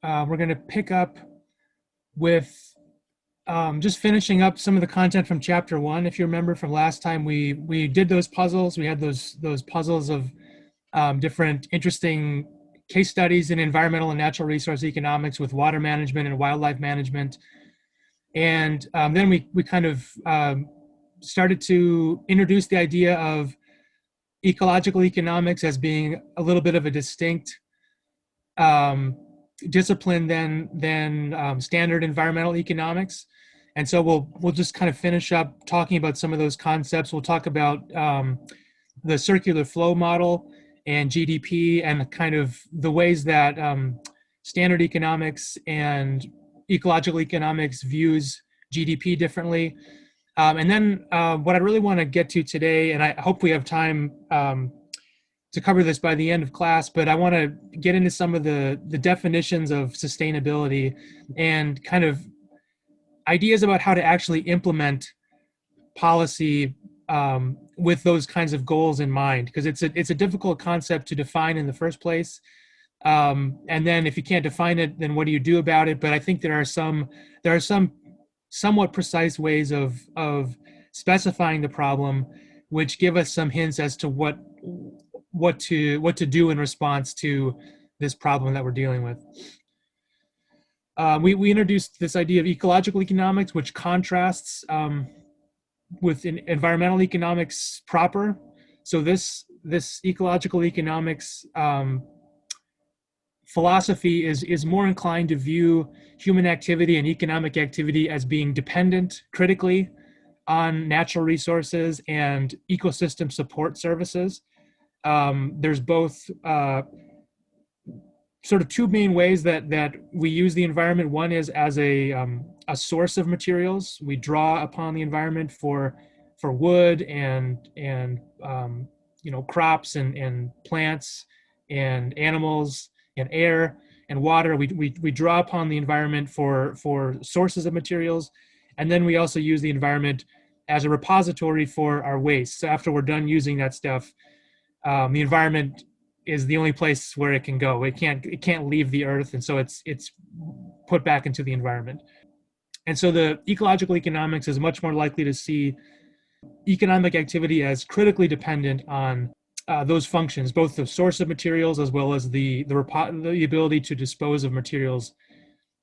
We're going to pick up with just finishing up some of the content from chapter one. If you remember from last time, we did those puzzles. We had those puzzles of different interesting case studies in environmental and natural resource economics with water management and wildlife management. And then we kind of started to introduce the idea of ecological economics as being a little bit of a distinct discipline than standard environmental economics. And so we'll just kind of finish up talking about some of those concepts. We'll talk about the circular flow model and GDP and kind of the ways that standard economics and ecological economics views GDP differently. And then what I really want to get to today, and I hope we have time to cover this by the end of class, but I want to get into some of the definitions of sustainability and kind of ideas about how to actually implement policy with those kinds of goals in mind, because it's a difficult concept to define in the first place. And then if you can't define it, then what do you do about it? But I think there are some somewhat precise ways of specifying the problem, which give us some hints as to what to do in response to this problem that we're dealing with. We introduced this idea of ecological economics, which contrasts with environmental economics proper. So this ecological economics philosophy is more inclined to view human activity and economic activity as being dependent critically on natural resources and ecosystem support services. There's both sort of two main ways that we use the environment. One is as a source of materials. We draw upon the environment for wood and crops and plants and animals and air and water. We draw upon the environment for sources of materials, and then we also use the environment as a repository for our waste. So after we're done using that stuff, the environment is the only place where it can go. It can't leave the earth, and so it's put back into the environment. And so the ecological economics is much more likely to see economic activity as critically dependent on those functions, both the source of materials as well as the ability to dispose of materials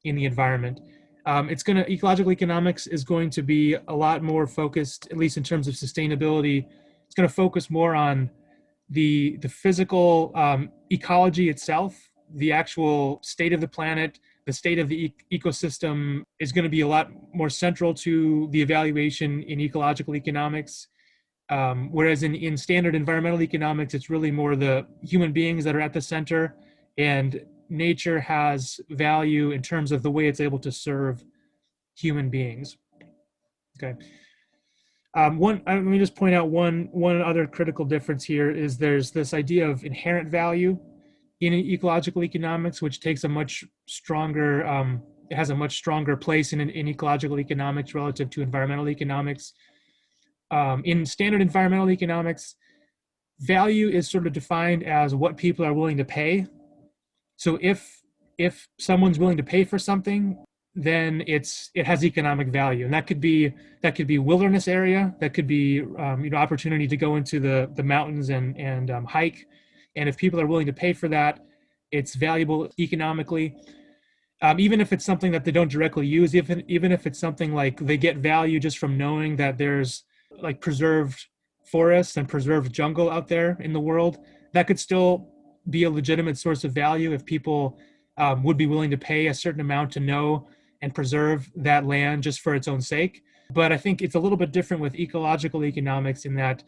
in the environment. Ecological economics is going to be a lot more focused, at least in terms of sustainability. It's going to focus more on the physical ecology itself, the actual state of the planet, the state of the ecosystem is going to be a lot more central to the evaluation in ecological economics. Whereas in standard environmental economics, it's really more the human beings that are at the center, and nature has value in terms of the way it's able to serve human beings. Okay. Let me just point out one other critical difference here is there's this idea of inherent value in ecological economics, which takes a much stronger, it has a much stronger place in ecological economics relative to environmental economics. In standard environmental economics, value is sort of defined as what people are willing to pay. So if someone's willing to pay for something, then it has economic value, and that could be wilderness area, that could be opportunity to go into the mountains and hike, and if people are willing to pay for that, it's valuable economically. Even if it's something that they don't directly use, even if it's something like they get value just from knowing that there's like preserved forests and preserved jungle out there in the world, that could still be a legitimate source of value if people would be willing to pay a certain amount to know and preserve that land just for its own sake. But I think it's a little bit different with ecological economics in that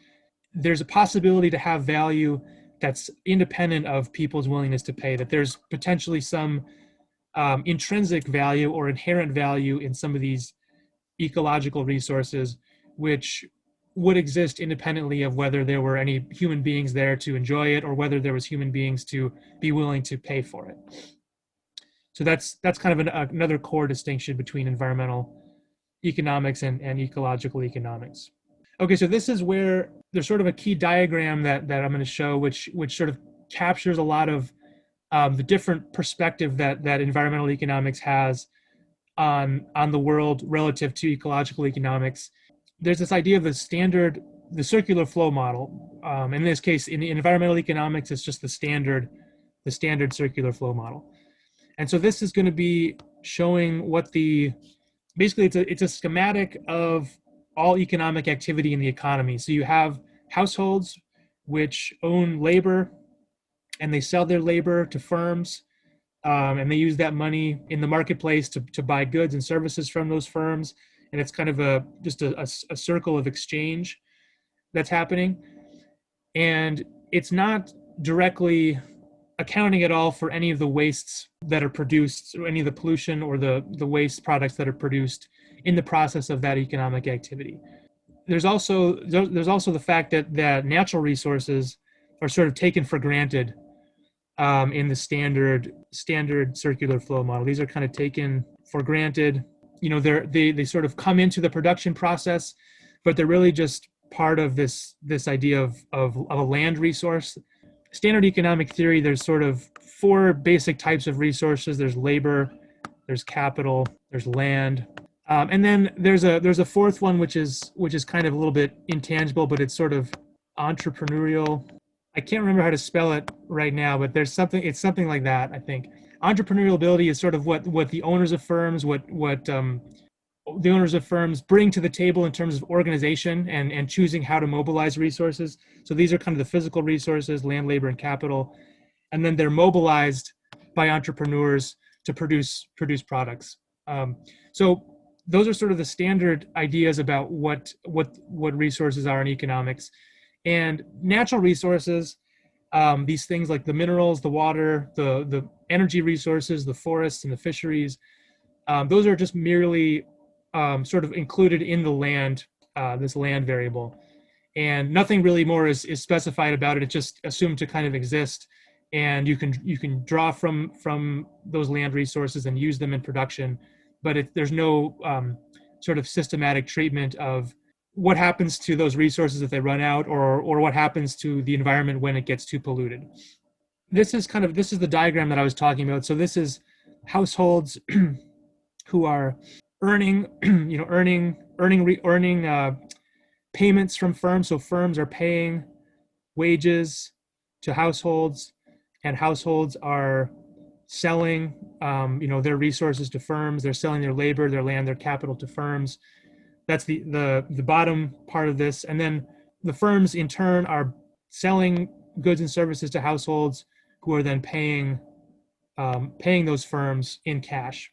there's a possibility to have value that's independent of people's willingness to pay, that there's potentially some intrinsic value or inherent value in some of these ecological resources, which would exist independently of whether there were any human beings there to enjoy it or whether there was human beings to be willing to pay for it. So that's kind of another core distinction between environmental economics and ecological economics. Okay, so this is where there's sort of a key diagram that I'm going to show, which sort of captures a lot of the different perspective that environmental economics has on the world relative to ecological economics. There's this idea of the circular flow model. In this case, in environmental economics, it's just the standard circular flow model. And so this is going to be showing what basically it's a schematic of all economic activity in the economy. So you have households which own labor, and they sell their labor to firms, and they use that money in the marketplace to buy goods and services from those firms. And it's kind of just a circle of exchange that's happening. And it's not directly accounting at all for any of the wastes that are produced, or any of the pollution or the waste products that are produced in the process of that economic activity. There's also the fact that natural resources are sort of taken for granted in the standard circular flow model. These are kind of taken for granted. You know, they sort of come into the production process, but they're really just part of this idea of a land resource. Standard economic theory, there's sort of four basic types of resources. There's labor, there's capital, there's land, and then there's a fourth one which is kind of a little bit intangible, but it's sort of entrepreneurial. I can't remember how to spell it right now, but it's something like that, I think. Entrepreneurial ability is sort of what the owners of firms, the owners of firms bring to the table in terms of organization and choosing how to mobilize resources. So these are kind of the physical resources, land, labor, and capital, and then they're mobilized by entrepreneurs to produce products. So those are sort of the standard ideas about what resources are in economics. And natural resources, these things like the minerals, the water, the energy resources, the forests and the fisheries, those are just merely sort of included in the land, this land variable. And nothing really more is specified about it. It's just assumed to kind of exist. And you can draw from those land resources and use them in production, but there's no sort of systematic treatment of what happens to those resources if they run out, or what happens to the environment when it gets too polluted. This is the diagram that I was talking about. So this is households who are earning payments from firms. So firms are paying wages to households, and households are selling their resources to firms. They're selling their labor, their land, their capital to firms. That's the bottom part of this. And then the firms in turn are selling goods and services to households, who are then paying those firms in cash.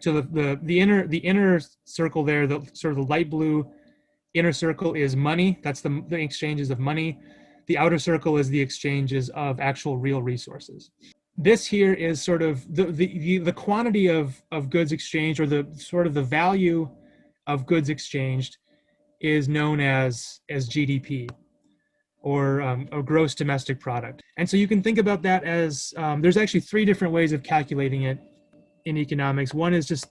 So the inner circle there, the sort of the light blue inner circle, is money. That's the exchanges of money. The outer circle is the exchanges of actual real resources. This here is sort of the quantity of goods exchanged, or the sort of the value of goods exchanged, is known as GDP, or gross domestic product. And so you can think about that as there's actually three different ways of calculating it in economics. One is just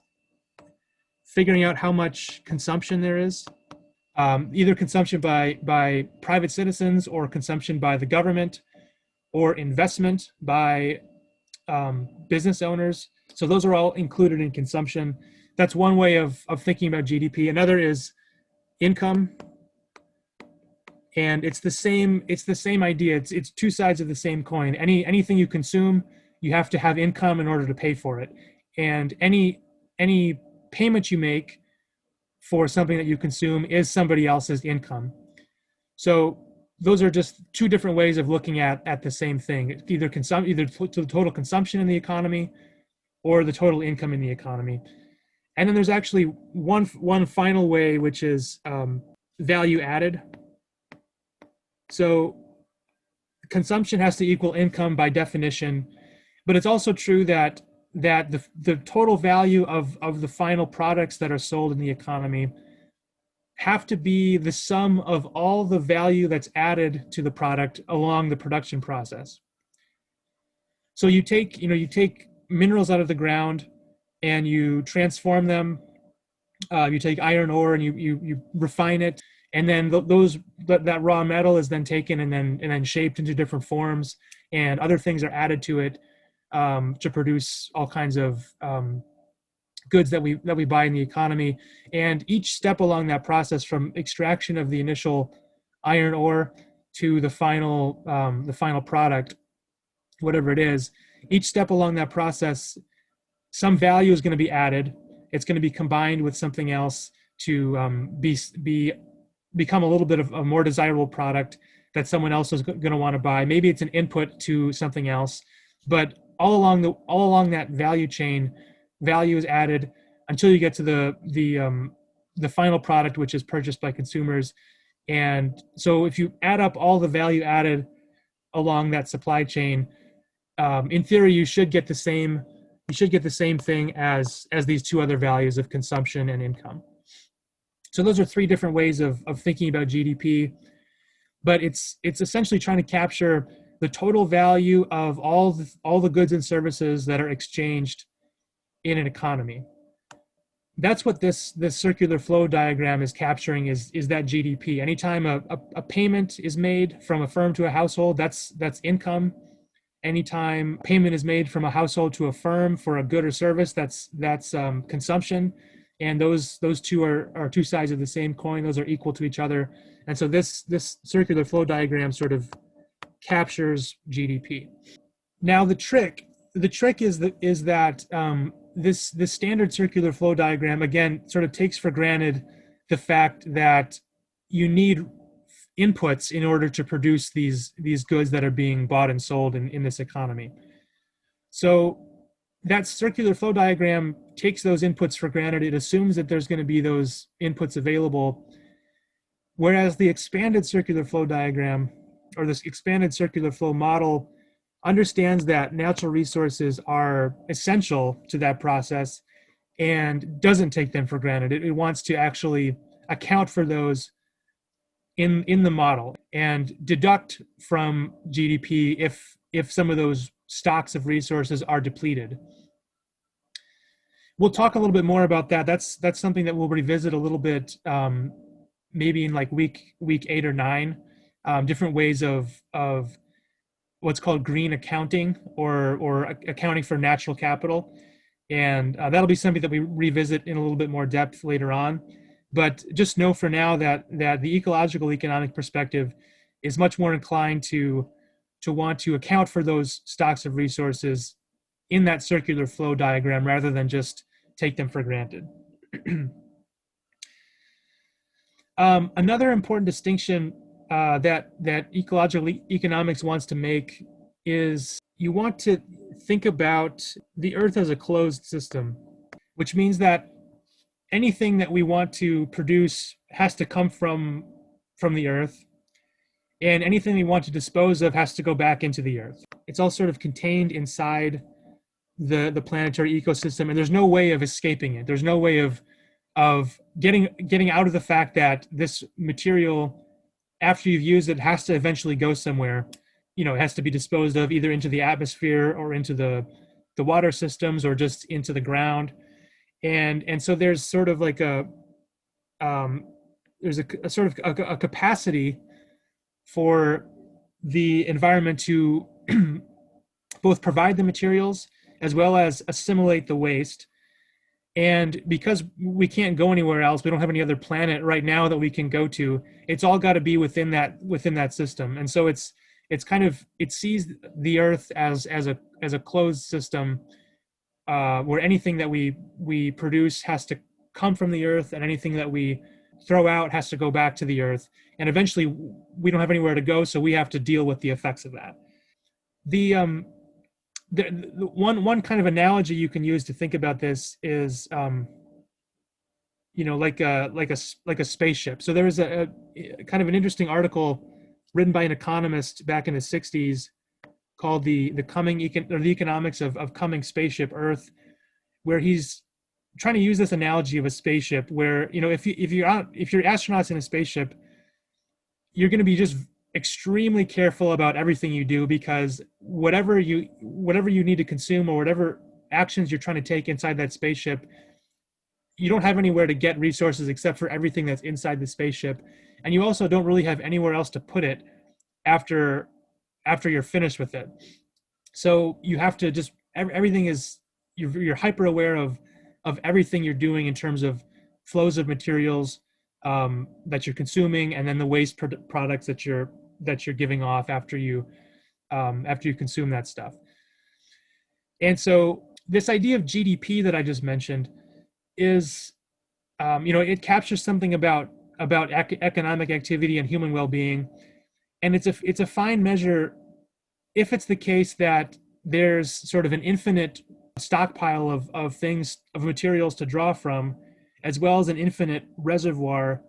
figuring out how much consumption there is, either consumption by private citizens, or consumption by the government, or investment by business owners. So those are all included in consumption. That's one way of thinking about GDP. Another is income, and it's the same idea. It's two sides of the same coin. Anything you consume, you have to have income in order to pay for it. And any payment you make for something that you consume is somebody else's income. So those are just two different ways of looking at the same thing, either to the total consumption in the economy, or the total income in the economy. And then there's actually one final way, which is value added. So consumption has to equal income by definition, but it's also true that the total value of the final products that are sold in the economy have to be the sum of all the value that's added to the product along the production process. So you take minerals out of the ground and you transform them. You take iron ore and you refine it, and then that raw metal is then taken and then shaped into different forms, and other things are added to it to produce all kinds of goods that we buy in the economy. And each step along that process, from extraction of the initial iron ore to the final product, whatever it is, each step along that process, some value is going to be added. It's going to be combined with something else to become a little bit of a more desirable product that someone else is going to want to buy. Maybe it's an input to something else, but all along that value chain, value is added until you get to the final product, which is purchased by consumers. And so, if you add up all the value added along that supply chain, in theory, you should get the same thing as these two other values of consumption and income. So those are three different ways of thinking about GDP, but it's essentially trying to capture the total value of all the goods and services that are exchanged in an economy. That's what this circular flow diagram is capturing, is that GDP. Anytime a payment is made from a firm to a household, that's income. Anytime payment is made from a household to a firm for a good or service, that's consumption. And those two are two sides of the same coin. Those are equal to each other. And so this circular flow diagram sort of captures GDP. Now the trick is that this standard circular flow diagram, again, sort of takes for granted the fact that you need inputs in order to produce these goods that are being bought and sold in this economy. So that circular flow diagram takes those inputs for granted. It assumes that there's going to be those inputs available, whereas the expanded circular flow diagram, or this expanded circular flow model, understands that natural resources are essential to that process and doesn't take them for granted. It wants to actually account for those in the model and deduct from GDP if some of those stocks of resources are depleted. We'll talk a little bit more about that. That's something that we'll revisit a little bit, maybe in like week 8 or 9, different ways of what's called green accounting, or accounting for natural capital. And that'll be something that we revisit in a little bit more depth later on. But just know for now that the ecological economic perspective is much more inclined to want to account for those stocks of resources in that circular flow diagram rather than just take them for granted. Another important distinction that ecological economics wants to make is you want to think about the Earth as a closed system, which means that anything that we want to produce has to come from the Earth, and anything we want to dispose of has to go back into the Earth. It's all sort of contained inside the planetary ecosystem, and there's no way of escaping it. There's no way of getting out of the fact that this material, after you've used it, has to eventually go somewhere. It has to be disposed of either into the atmosphere or into the water systems or just into the ground. And so there's sort of like a sort of a capacity for the environment to both provide the materials as well as assimilate the waste. And because we can't go anywhere else, we don't have any other planet right now that we can go to. It's all got to be within that system. And so it sees the Earth as a closed system, where anything that we produce has to come from the Earth, and anything that we throw out has to go back to the Earth. And eventually, we don't have anywhere to go, so we have to deal with the effects of that. The one kind of analogy you can use to think about this is, like a spaceship. So there was a kind of an interesting article written by an economist back in the 60s called the economics of coming spaceship Earth, where he's trying to use this analogy of a spaceship where, if you're astronauts in a spaceship, you're going to be just extremely careful about everything you do, because whatever you need to consume or whatever actions you're trying to take inside that spaceship, you don't have anywhere to get resources except for everything that's inside the spaceship. And you also don't really have anywhere else to put it after you're finished with it. So you have to just everything is, you're hyper aware of everything you're doing in terms of flows of materials that you're consuming, and then the waste products that you're giving off after you consume that stuff. And so this idea of GDP that I just mentioned is, it captures something about economic activity and human well-being, and it's a fine measure if it's the case that there's sort of an infinite stockpile of things, of materials to draw from, as well as an infinite reservoir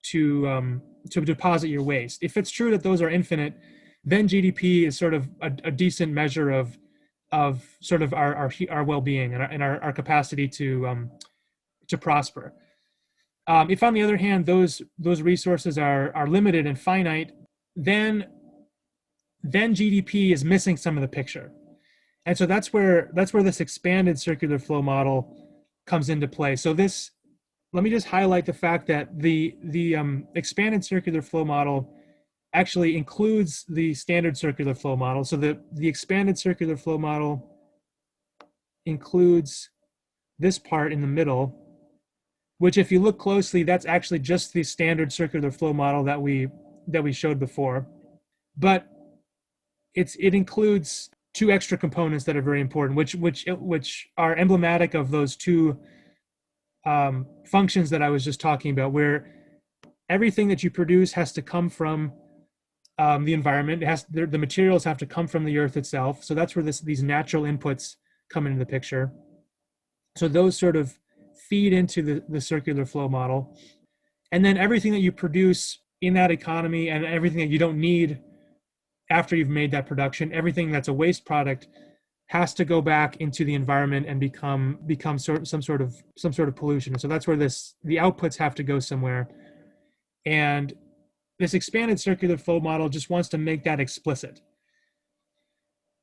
to deposit your waste. If it's true that those are infinite, then GDP is sort of a decent measure of sort of our well-being and our capacity to prosper. If on the other hand those resources are limited and finite, then GDP is missing some of the picture. And so that's where this expanded circular flow model comes into play. So let me just highlight the fact that the expanded circular flow model actually includes the standard circular flow model. So the expanded circular flow model includes this part in the middle, which if you look closely, that's actually just the standard circular flow model that we showed before. But it includes two extra components that are very important, which are emblematic of those two functions that I was just talking about, where everything that you produce has to come from the environment. The materials have to come from the earth itself. So that's where these natural inputs come into the picture. So those sort of feed into the circular flow model. And then everything that you produce in that economy and everything that you don't need after you've made that production, everything that's a waste product, has to go back into the environment and become some sort of pollution. And so that's where the outputs have to go somewhere. And this expanded circular flow model just wants to make that explicit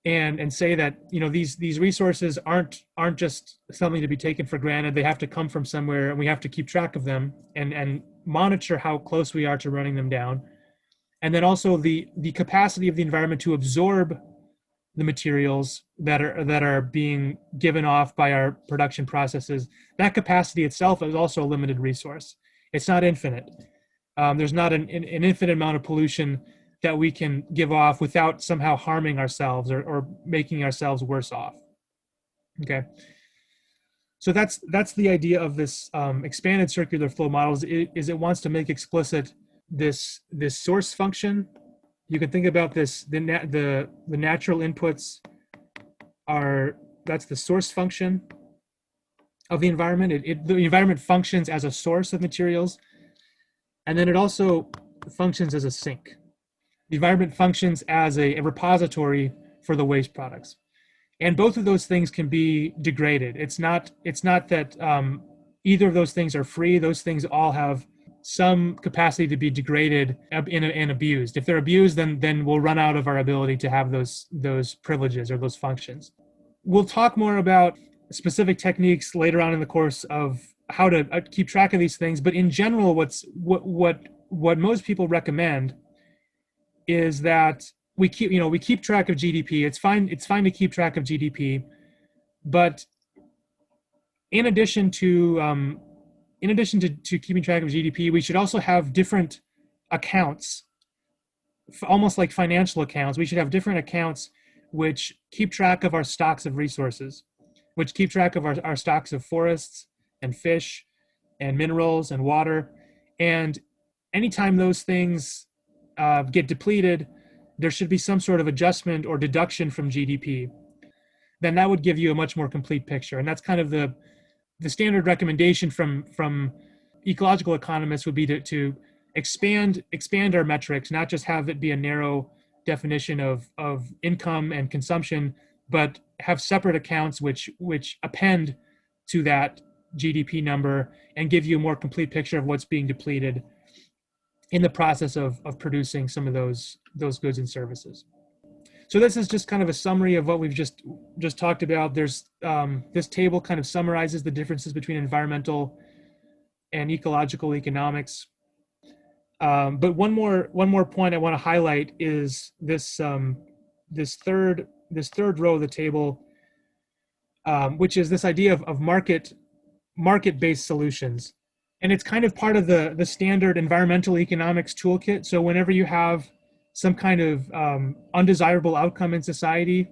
and say that, these resources aren't just something to be taken for granted. They have to come from somewhere, and we have to keep track of them and monitor how close we are to running them down. And then also the capacity of the environment to absorb the materials that are being given off by our production processes. That capacity itself is also a limited resource. It's not infinite. There's not an infinite amount of pollution that we can give off without somehow harming ourselves or making ourselves worse off. Okay. So that's the idea of this expanded circular flow models. It wants to make explicit this source function. You can think about this, the natural inputs that's the source function of the environment. The environment functions as a source of materials, and then it also functions as a sink. The environment functions as a repository for the waste products, and both of those things can be degraded. It's not that either of those things are free. Those things all have some capacity to be degraded and abused. If they're abused, then we'll run out of our ability to have those privileges or those functions. We'll talk more about specific techniques later on in the course of how to keep track of these things. But in general, what most people recommend is that we keep track of GDP. It's fine to keep track of GDP, but in addition to keeping track of GDP, we should also have different accounts, almost like financial accounts. We should have different accounts which keep track of our stocks of resources, which keep track of our stocks of forests and fish and minerals and water. And anytime those things get depleted, there should be some sort of adjustment or deduction from GDP. Then that would give you a much more complete picture. And that's kind of the standard recommendation from ecological economists would be to expand our metrics, not just have it be a narrow definition of income and consumption, but have separate accounts which append to that GDP number and give you a more complete picture of what's being depleted in the process of producing some of those goods and services. So this is just kind of a summary of what we've just talked about. There's this table kind of summarizes the differences between environmental and ecological economics. But one more point I want to highlight is this third row of the table, which is this idea of market-based solutions. And it's kind of part of the standard environmental economics toolkit. So whenever you have some kind of undesirable outcome in society,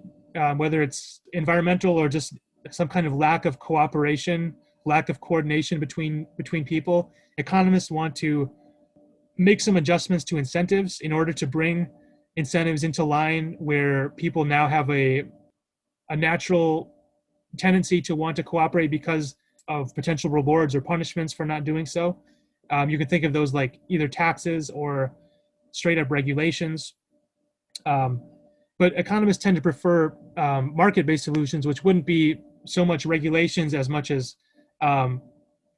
whether it's environmental or just some kind of lack of cooperation, lack of coordination between people, economists want to make some adjustments to incentives in order to bring incentives into line where people now have a natural tendency to want to cooperate because of potential rewards or punishments for not doing so. You can think of those like either taxes or straight up regulations. But economists tend to prefer market-based solutions, which wouldn't be so much regulations as much as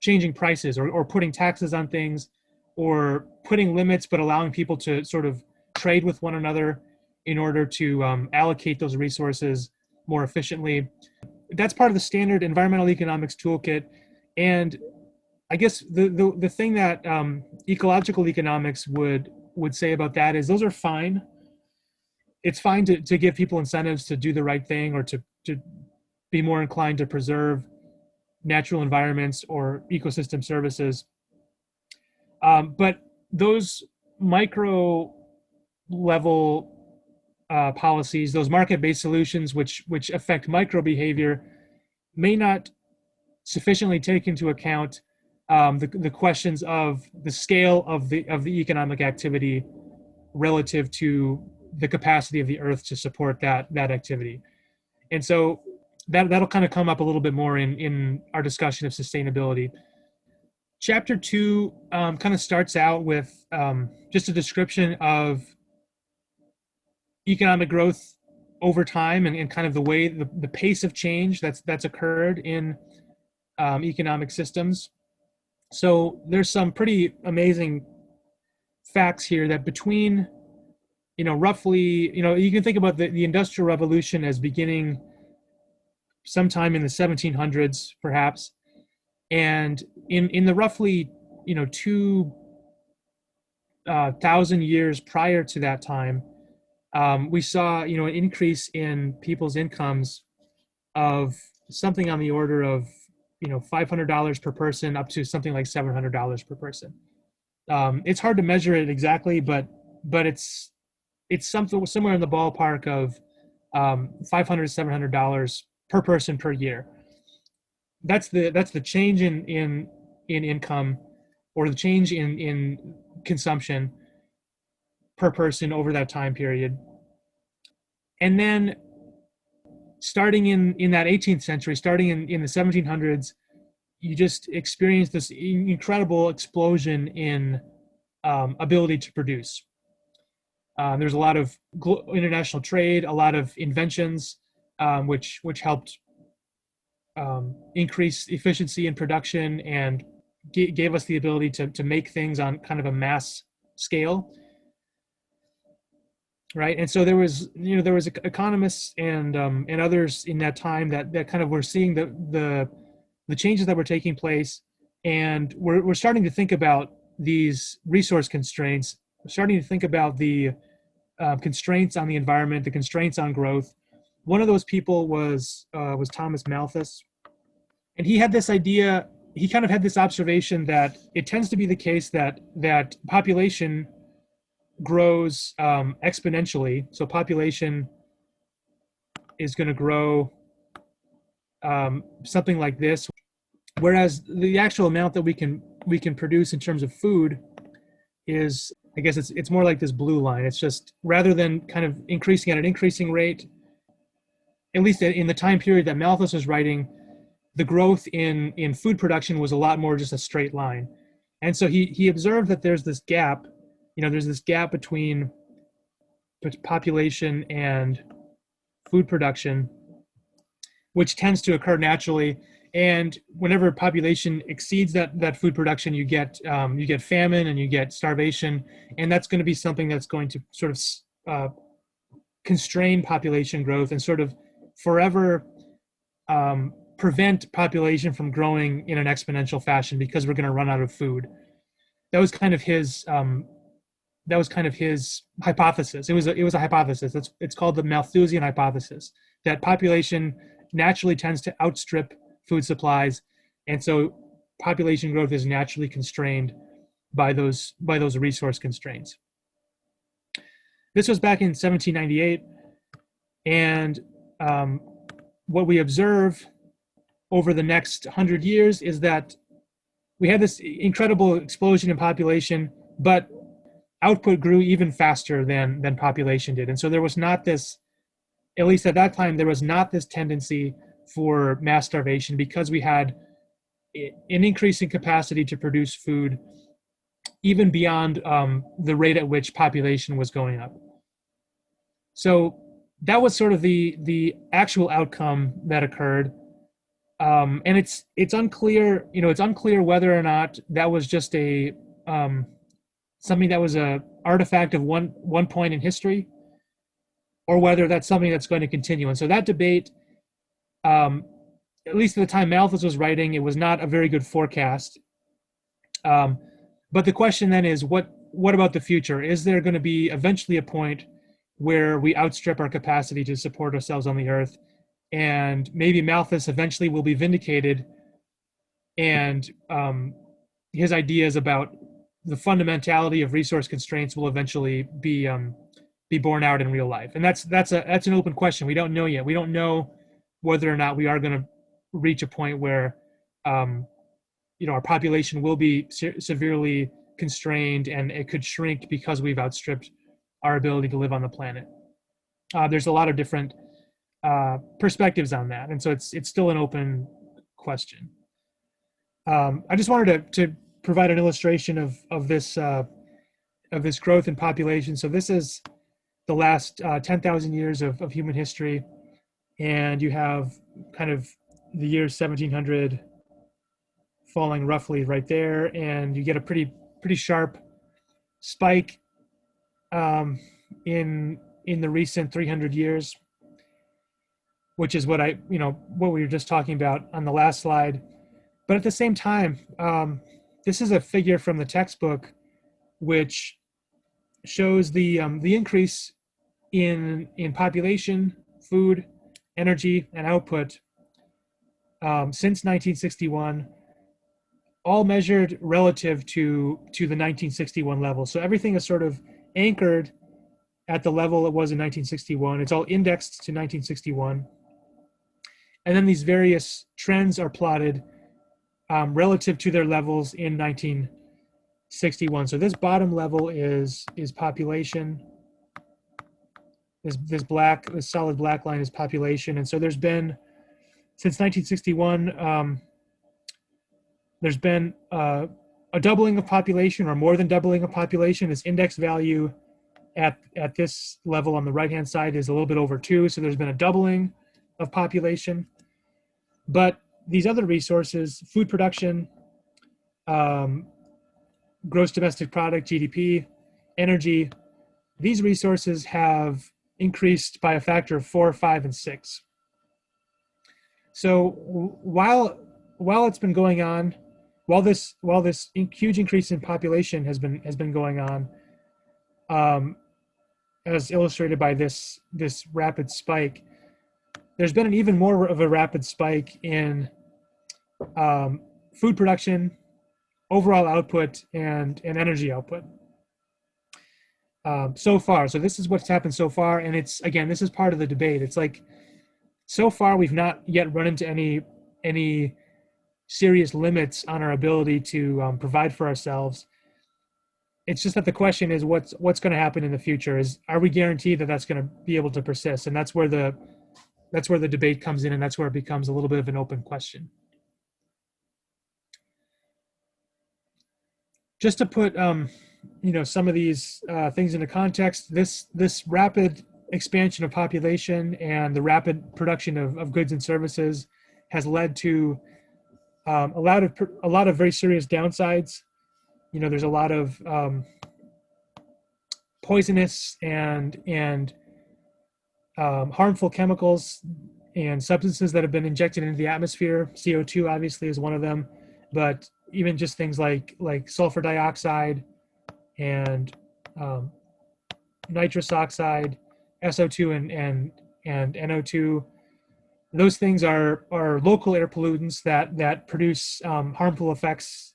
changing prices or putting taxes on things, or putting limits but allowing people to sort of trade with one another in order to allocate those resources more efficiently. That's part of the standard environmental economics toolkit. And I guess the thing that ecological economics would say about that is those are fine. It's fine to give people incentives to do the right thing or to be more inclined to preserve natural environments or ecosystem services. But those micro level policies, those market-based solutions which affect micro behavior, may not sufficiently take into account the questions of the scale of the economic activity relative to the capacity of the earth to support that activity. And so that'll kind of come up a little bit more in our discussion of sustainability. Chapter 2 kind of starts out with just a description of economic growth over time and kind of the way the pace of change that's occurred in economic systems. So there's some pretty amazing facts here that between, roughly, you can think about the Industrial Revolution as beginning sometime in the 1700s, perhaps. And in the roughly, 2,000 years prior to that time, we saw, an increase in people's incomes of something on the order of, $500 per person up to something like $700 per person. It's hard to measure it exactly, but it's something somewhere in the ballpark of $500 to $700 per person per year. That's the change in income, or the change in consumption per person over that time period. And then starting in that 18th century, starting in the 1700s, you just experience this incredible explosion in ability to produce. There's a lot of international trade, a lot of inventions, which helped increase efficiency in production and gave us the ability to make things on kind of a mass scale. Right. And so there was economists and others in that time that kind of were seeing the changes that were taking place, and we're starting to think about these resource constraints. We're starting to think about the constraints on the environment, the constraints on growth. One of those people was Thomas Malthus, and he had this idea. He kind of had this observation that it tends to be the case that population grows exponentially. So population is going to grow something like this, whereas the actual amount that we can produce in terms of food is, I guess it's more like this blue line. It's just, rather than kind of increasing at an increasing rate, at least in the time period that Malthus was writing, the growth in food production was a lot more just a straight line. And so he observed that there's this gap. There's this gap between population and food production, which tends to occur naturally. And whenever population exceeds that food production, you get famine and you get starvation, and that's going to be something that's going to sort of constrain population growth and sort of forever prevent population from growing in an exponential fashion, because we're going to run out of food. That was kind of his hypothesis. It was a hypothesis. It's called the Malthusian hypothesis, that population naturally tends to outstrip food supplies, and so population growth is naturally constrained by those resource constraints. This was back in 1798, and what we observe over the next 100 years is that we had this incredible explosion in population, but output grew even faster than population did. And so there was not this, at least at that time, there was not this tendency for mass starvation because we had an increase in capacity to produce food even beyond the rate at which population was going up. So that was sort of the actual outcome that occurred. And it's unclear, it's unclear whether or not that was just a something that was a artifact of one point in history, or whether that's something that's going to continue. And so that debate, at least at the time Malthus was writing, it was not a very good forecast. But the question then is, what about the future? Is there going to be eventually a point where we outstrip our capacity to support ourselves on the earth? And maybe Malthus eventually will be vindicated, and his ideas about the fundamentality of resource constraints will eventually be borne out in real life. And that's an open question. We don't know yet. We don't know whether or not we are going to reach a point where our population will be severely constrained and it could shrink because we've outstripped our ability to live on the planet. There's a lot of different perspectives on that, and so it's still an open question. I just wanted to provide an illustration of this growth in population. So this is the last 10,000 years of human history, and you have kind of the year 1700 falling roughly right there, and you get a pretty sharp spike in the recent 300 years, which is what we were just talking about on the last slide. But at the same time, this is a figure from the textbook which shows the increase in population, food, energy, and output since 1961, all measured relative to the 1961 level. So everything is sort of anchored at the level it was in 1961. It's all indexed to 1961. And then these various trends are plotted relative to their levels in 1961. So this bottom level is population. This solid black line is population. And so there's been, since 1961, there's been a doubling of population, or more than doubling of population. This index value at this level on the right-hand side is a little bit over 2. So there's been a doubling of population. But these other resources, food production, gross domestic product, GDP, energy, these resources have increased by a factor of 4, 5, and 6. So while it's been going on, while this huge increase in population has been going on, as illustrated by this rapid spike, there's been an even more of a rapid spike in food production, overall output, and energy output so far. So this is what's happened so far, and this is part of the debate. It's like, so far we've not yet run into any serious limits on our ability to provide for ourselves. It's just that the question is, what's going to happen in the future? Are we guaranteed that that's going to be able to persist? And that's where the debate comes in, and that's where it becomes a little bit of an open question. Just to put some of these things into context, this rapid expansion of population and the rapid production of goods and services has led to a lot of very serious downsides. There's a lot of poisonous and harmful chemicals and substances that have been injected into the atmosphere. CO2 obviously is one of them, but even just things like sulfur dioxide and nitrous oxide, SO2 and NO2. Those things are local air pollutants that produce harmful effects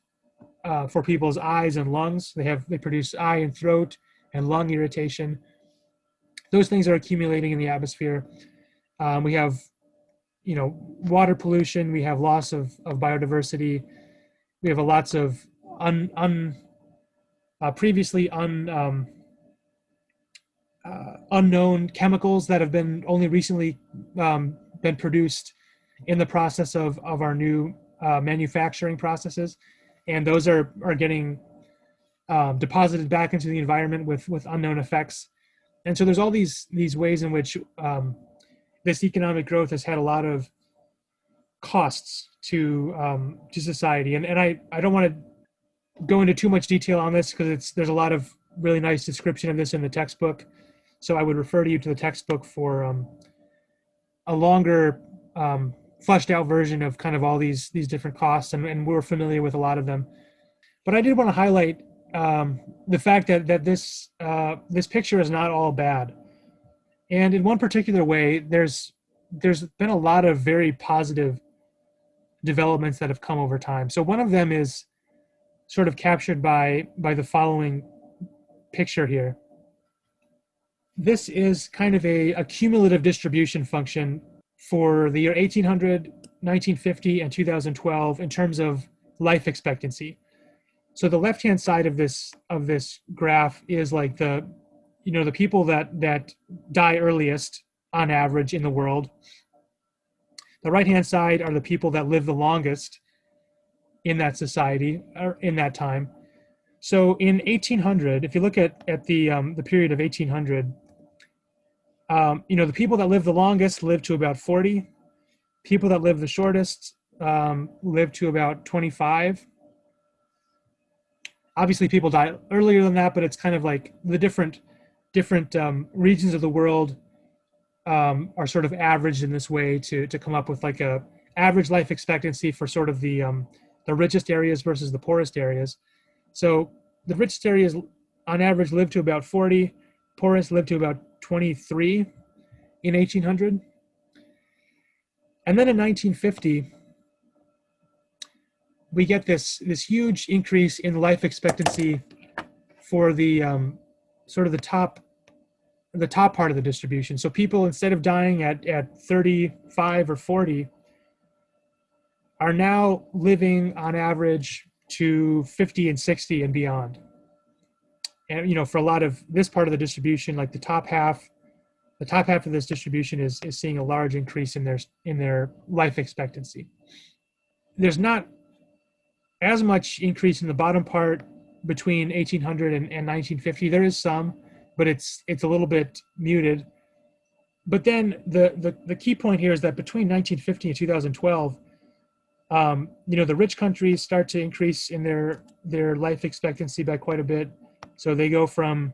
for people's eyes and lungs. They produce eye and throat and lung irritation. Those things are accumulating in the atmosphere. We have, water pollution. We have loss of biodiversity. We have lots of previously unknown chemicals that have been only recently been produced in the process of our new manufacturing processes, and those are getting deposited back into the environment with unknown effects. And so there's all these ways in which this economic growth has had a lot of costs to society. And I don't want to go into too much detail on this because there's a lot of really nice description of this in the textbook. So I would refer you to the textbook for a longer fleshed out version of kind of all these different costs, and we're familiar with a lot of them. But I did want to highlight the fact that this picture is not all bad. And in one particular way, there's been a lot of very positive developments that have come over time. So one of them is sort of captured by the following picture here. This is kind of a cumulative distribution function for the year 1800, 1950, and 2012 in terms of life expectancy. So the left-hand side of this graph is like the people that die earliest on average in the world. The right-hand side are the people that live the longest in that society or in that time. So in 1800, if you look at the period of 1800, the people that live the longest live to about 40. People that live the shortest live to about 25. Obviously, people die earlier than that, but it's kind of like the different regions of the world are sort of averaged in this way to come up with like a average life expectancy for sort of the richest areas versus the poorest areas. So the richest areas on average live to about 40, poorest live to about 23 in 1800. And then in 1950, we get this huge increase in life expectancy for the sort of the top part of the distribution. So people, instead of dying at 35 or 40, are now living on average to 50 and 60 and beyond. And for a lot of this part of the distribution, like the top half of this distribution is seeing a large increase in their life expectancy. There's not as much increase in the bottom part between 1800 and 1950. There is some, but it's a little bit muted. But then the key point here is that between 1950 and 2012, the rich countries start to increase in their life expectancy by quite a bit. So they go from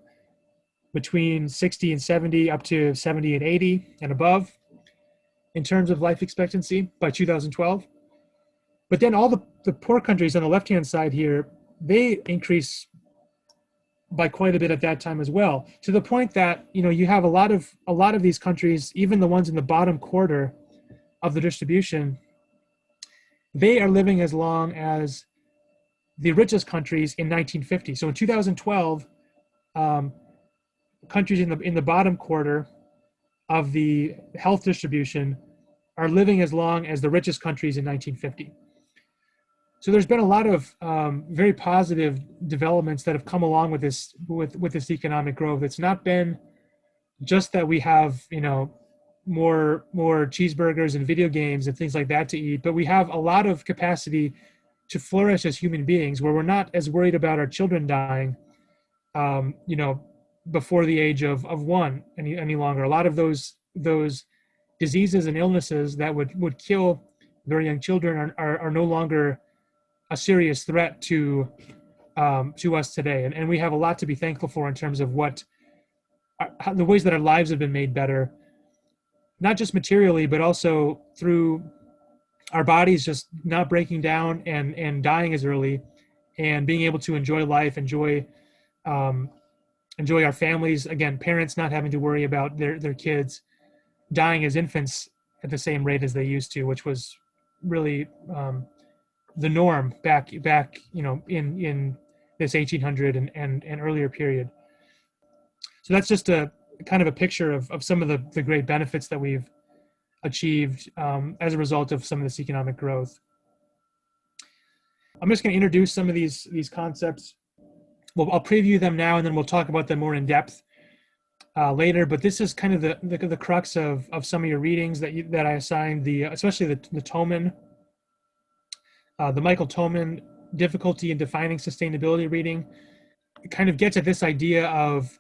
between 60 and 70 up to 70 and 80 and above in terms of life expectancy by 2012. But then all the poor countries on the left-hand side here, they increase by quite a bit at that time as well, to the point that you have a lot of these countries, even the ones in the bottom quarter of the distribution, they are living as long as the richest countries in 1950. So in 2012, countries in the bottom quarter of the health distribution are living as long as the richest countries in 1950. So there's been a lot of very positive developments that have come along with this economic growth. It's not been just that we have more cheeseburgers and video games and things like that to eat, but we have a lot of capacity to flourish as human beings, where we're not as worried about our children dying, before the age of one any longer. A lot of those diseases and illnesses that would kill very young children are no longer a serious threat to us today, and we have a lot to be thankful for in terms of the ways that our lives have been made better, not just materially, but also through our bodies just not breaking down and dying as early, and being able to enjoy life, enjoy our families. Again, parents not having to worry about their kids dying as infants at the same rate as they used to, which was really the norm back in this 1800 and earlier period. So that's just a kind of a picture of some of the great benefits that we've achieved as a result of some of this economic growth. I'm just going to introduce some of these concepts. Well, I'll preview them now, and then we'll talk about them more in depth later. But this is kind of the crux of some of your readings that I assigned, especially the Toman, the Michael Toman difficulty in defining sustainability reading. It kind of gets at this idea of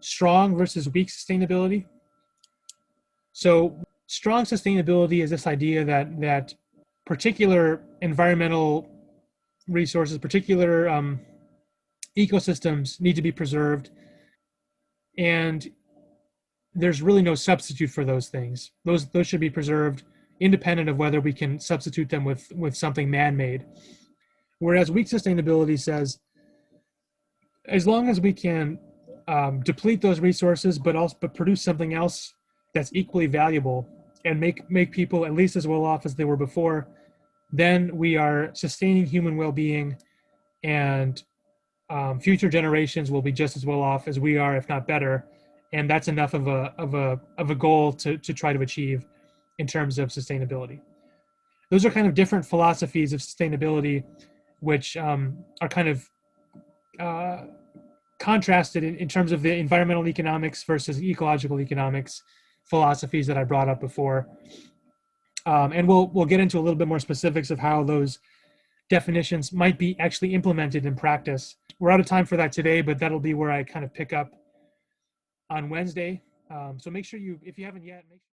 strong versus weak sustainability. So strong sustainability is this idea that particular environmental resources, particular ecosystems need to be preserved, and there's really no substitute for those things. Those should be preserved independent of whether we can substitute them with something man-made. Whereas weak sustainability says, as long as we can deplete those resources, but produce something else that's equally valuable and make people at least as well off as they were before, then we are sustaining human well-being, and future generations will be just as well off as we are, if not better. And that's enough of a goal to try to achieve in terms of sustainability. Those are kind of different philosophies of sustainability, which are kind of contrasted in terms of the environmental economics versus ecological economics philosophies that I brought up before. And we'll get into a little bit more specifics of how those definitions might be actually implemented in practice. We're out of time for that today, but that'll be where I kind of pick up on Wednesday. So make sure if you haven't yet,